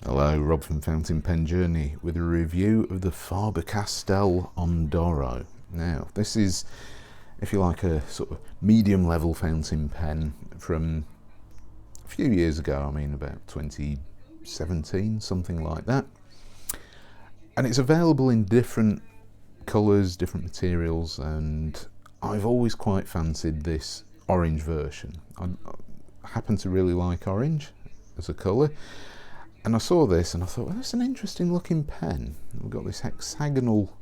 Hello, Rob from Fountain Pen Journey with a review of the Faber Castell Ondoro. Now, this is, if you like, a sort of medium level fountain pen from a few years ago, about 2017, something like that. And it's available in different colours, different materials, and I've always quite fancied this orange version. I happen to really like orange as a colour. And I saw this and I thought, well, that's an interesting looking pen. We've got this hexagonal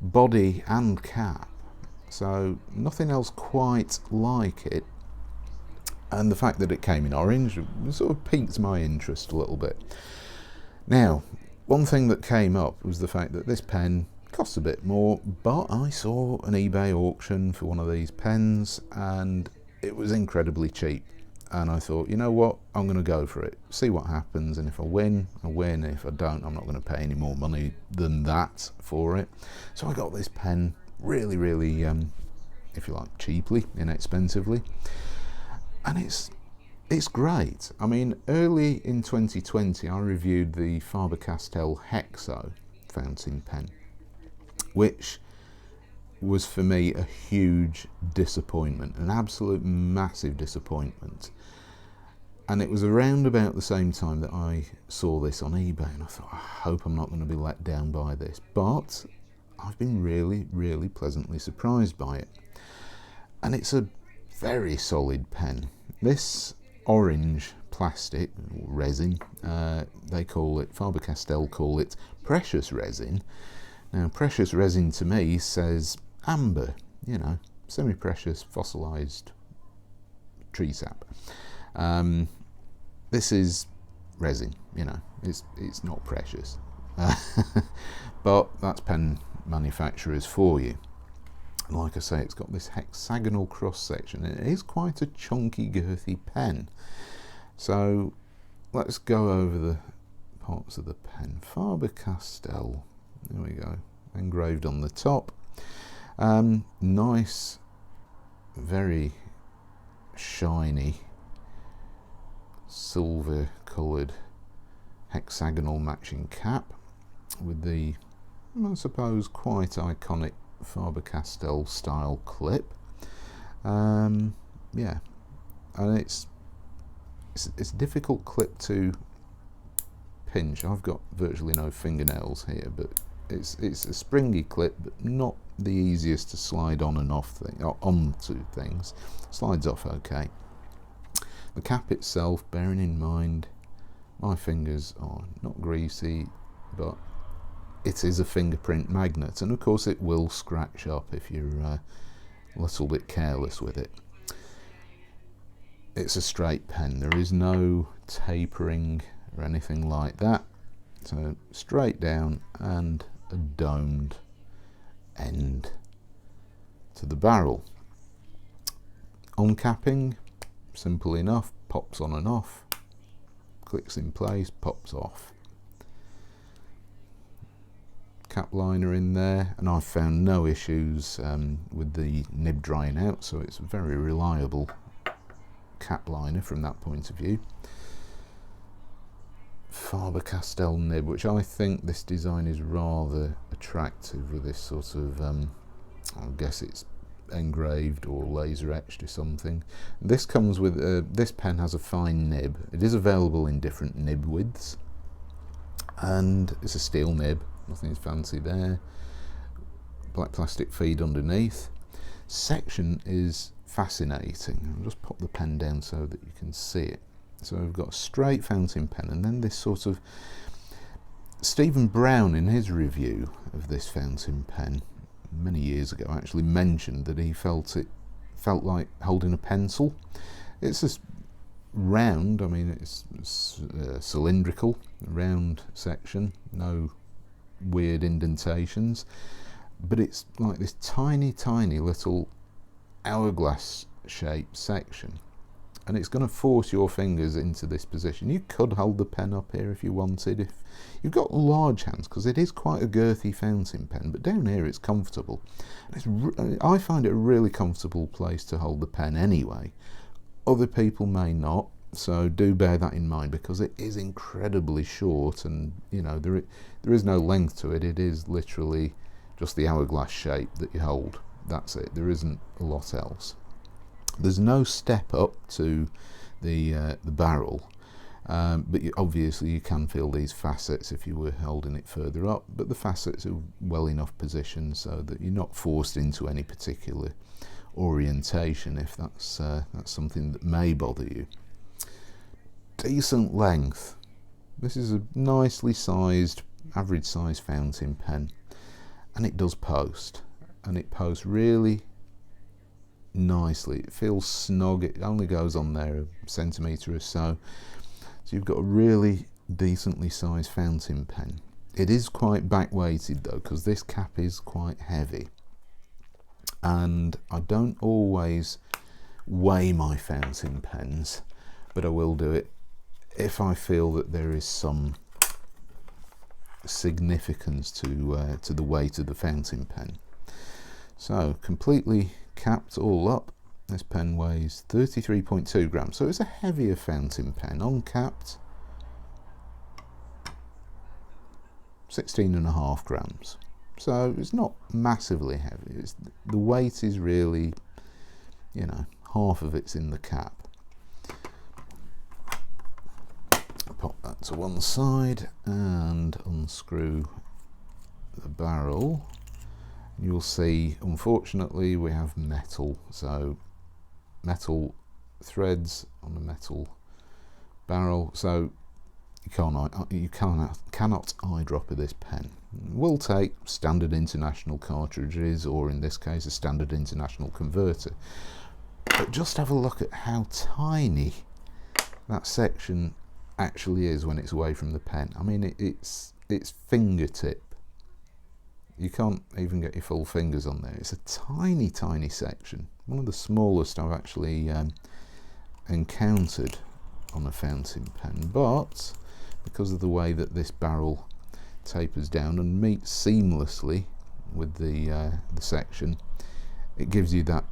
body and cap, so nothing else quite like it. And the fact that it came in orange sort of piqued my interest a little bit. Now, one thing that came up was the fact that this pen costs a bit more, but I saw an eBay auction for one of these pens and it was incredibly cheap. And I thought, you know what, I'm going to go for it, see what happens, and if I win, I win. If I don't, I'm not going to pay any more money than that for it. So I got this pen really, if you like, cheaply, inexpensively, and it's great. Early in 2020, I reviewed the Faber Castell Hexo fountain pen, which was for me a huge disappointment, an absolute massive disappointment. And it was around about the same time that I saw this on eBay, and I thought, I hope I'm not going to be let down by this. But I've been really pleasantly surprised by it. And it's a very solid pen. This orange plastic, or resin, they call it, Faber Castell call it precious resin. Now, precious resin to me says amber, semi-precious fossilised tree sap. This is resin, it's not precious. But that's pen manufacturers for you. And like I say, it's got this hexagonal cross section, and it is quite a chunky, girthy pen. So let's go over the parts of the pen. Faber Castell, there we go, engraved on the top. Nice, very shiny, silver coloured hexagonal matching cap with the, I suppose, quite iconic Faber Castell style clip. And it's a difficult clip to pinch. I've got virtually no fingernails here, but it's a springy clip, but not the easiest to slide on and off onto things. Slides off okay. The cap itself, bearing in mind my fingers are not greasy, but it is a fingerprint magnet, and of course it will scratch up if you're a little bit careless with it. It's a straight pen, there is no tapering or anything like that, so straight down and a domed end to the barrel. Uncapping, simple enough, pops on and off, clicks in place, pops off. Cap liner in there, and I've found no issues with the nib drying out, so it's a very reliable cap liner from that point of view. Faber Castell nib, which I think this design is rather attractive with this sort of, I guess it's engraved or laser etched or something. This comes with, this pen has a fine nib. It is available in different nib widths, and it's a steel nib, nothing fancy there. Black plastic feed underneath. Section is fascinating. I'll just pop the pen down so that you can see it. So we've got a straight fountain pen, and then this sort of, Stephen Brown in his review of this fountain pen many years ago actually mentioned that he felt like holding a pencil. It's this round, it's cylindrical, round section, no weird indentations, but it's like this tiny little hourglass shaped section, and it's going to force your fingers into this position. You could hold the pen up here if you wanted, if you've got large hands, because it is quite a girthy fountain pen, but down here it's comfortable. I find it a really comfortable place to hold the pen anyway. Other people may not. So do bear that in mind, because it is incredibly short, and you know, there is no length to it. It is literally just the hourglass shape that you hold. That's it. There isn't a lot else. There's no step up to the barrel, but obviously you can feel these facets if you were holding it further up, but the facets are well enough positioned so that you're not forced into any particular orientation, if that's something that may bother you. Decent length. This is a nicely sized, average size fountain pen, and it does post, and it posts really nicely. It feels snug. It only goes on there a centimetre or so, so you've got a really decently sized fountain pen. It is quite back weighted though, because this cap is quite heavy, and I don't always weigh my fountain pens, but I will do it if I feel that there is some significance to the weight of the fountain pen. So completely capped all up, this pen weighs 33.2 grams, so it's a heavier fountain pen. Uncapped, 16.5 grams, so it's not massively heavy. The weight is really, you know, half of it's in the cap. Pop that to one side and unscrew the barrel. You'll see, unfortunately, we have metal, so metal threads on the metal barrel, so you cannot eyedropper this pen. We'll take standard international cartridges, or in this case a standard international converter, but just have a look at how tiny that section actually is when it's away from the pen. I mean, it's fingertip. You can't even get your full fingers on there. It's a tiny section, one of the smallest I've actually encountered on a fountain pen, but because of the way that this barrel tapers down and meets seamlessly with the section, it gives you that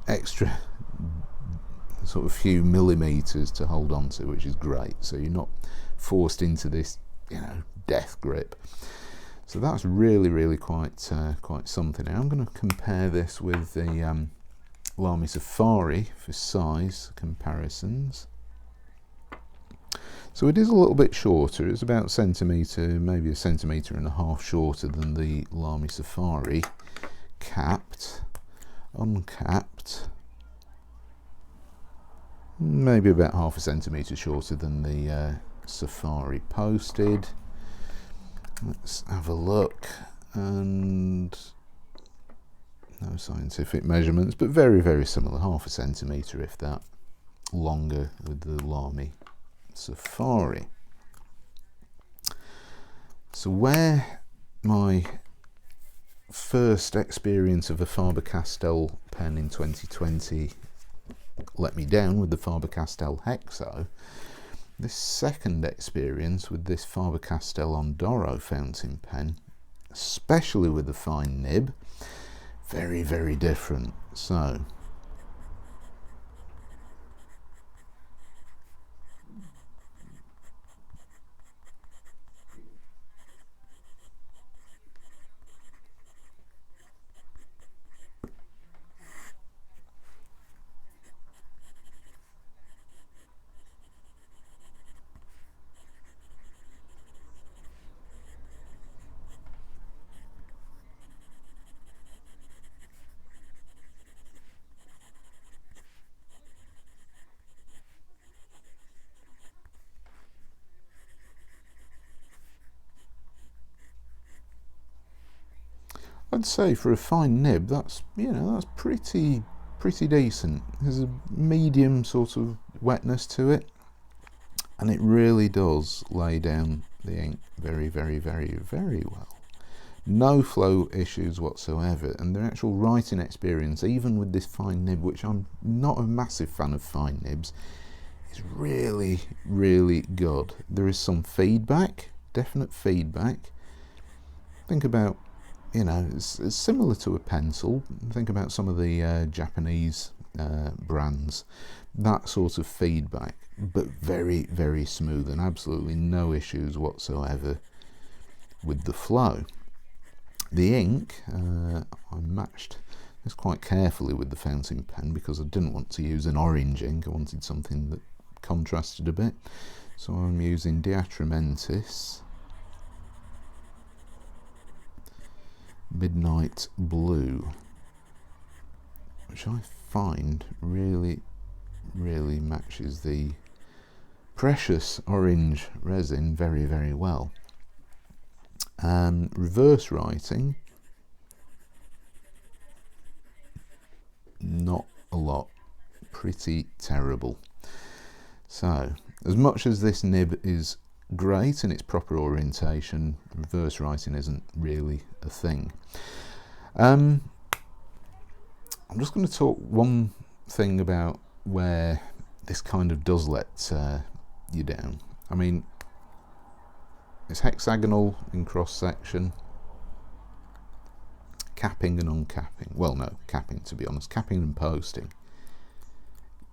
extra sort of few millimeters to hold on to, which is great. So you're not forced into this, you know, death grip. So that's really quite something. Now I'm going to compare this with the Lamy Safari for size comparisons. So it is a little bit shorter. It's about a centimetre, maybe a centimetre and a half shorter than the Lamy Safari capped. Uncapped, maybe about half a centimetre shorter than the Safari posted. Let's have a look, and no scientific measurements, but very similar, half a centimetre if that, longer with the Lamy Safari. So where my first experience of a Faber Castell pen in 2020 let me down with the Faber Castell Hexo, this second experience with this Faber Castell Ondoro fountain pen, especially with the fine nib, very different. So I'd say for a fine nib, that's, you know, that's pretty decent. There's a medium sort of wetness to it, and it really does lay down the ink very well. No flow issues whatsoever, and the actual writing experience, even with this fine nib, which I'm not a massive fan of fine nibs, is really good. There is some feedback, definite feedback. Think about, you know, it's similar to a pencil. Think about some of the Japanese brands. That sort of feedback, but very, very smooth, and absolutely no issues whatsoever with the flow. The ink, I matched this quite carefully with the fountain pen because I didn't want to use an orange ink. I wanted something that contrasted a bit. So I'm using Diatramentis Midnight Blue, which I find really, really matches the precious orange resin very, very well. Reverse writing, not a lot, pretty terrible. So as much as this nib is great in its proper orientation, reverse writing isn't really a thing. I'm just going to talk one thing about where this kind of does let you down. I mean, it's hexagonal in cross section, capping and uncapping. Well, no, capping, to be honest, capping and posting.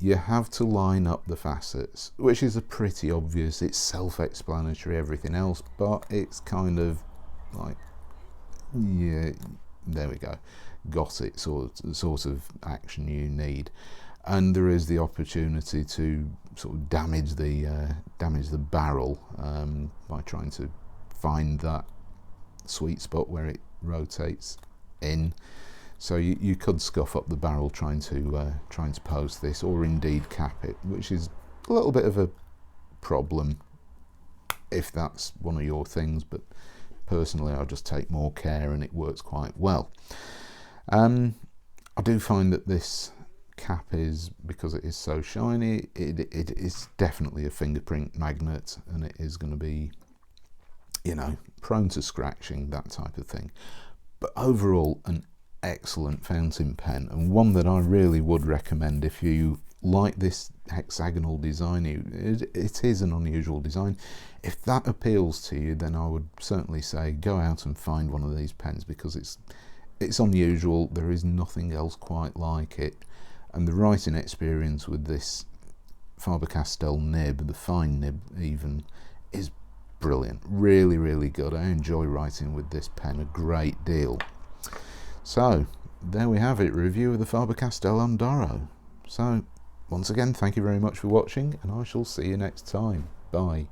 You have to line up the facets, which is a pretty obvious, it's self-explanatory, everything else, but it's kind of like, yeah, there we go, got it, sort of action you need. And there is the opportunity to sort of damage the barrel by trying to find that sweet spot where it rotates in. So you could scuff up the barrel trying to post this, or indeed cap it, which is a little bit of a problem if that's one of your things. But personally, I just take more care, and it works quite well. I do find that this cap is, because it is so shiny, it is definitely a fingerprint magnet, and it is going to be, you know, prone to scratching, that type of thing. But overall, an excellent fountain pen, and one that I really would recommend if you like this hexagonal design. It is an unusual design. If that appeals to you, then I would certainly say go out and find one of these pens, because it's unusual. There is nothing else quite like it. And the writing experience with this Faber Castell nib, the fine nib even, is brilliant. Really, really good. I enjoy writing with this pen a great deal. So there we have it, review of the Faber Castell Ondoro. So once again, thank you very much for watching, and I shall see you next time. Bye.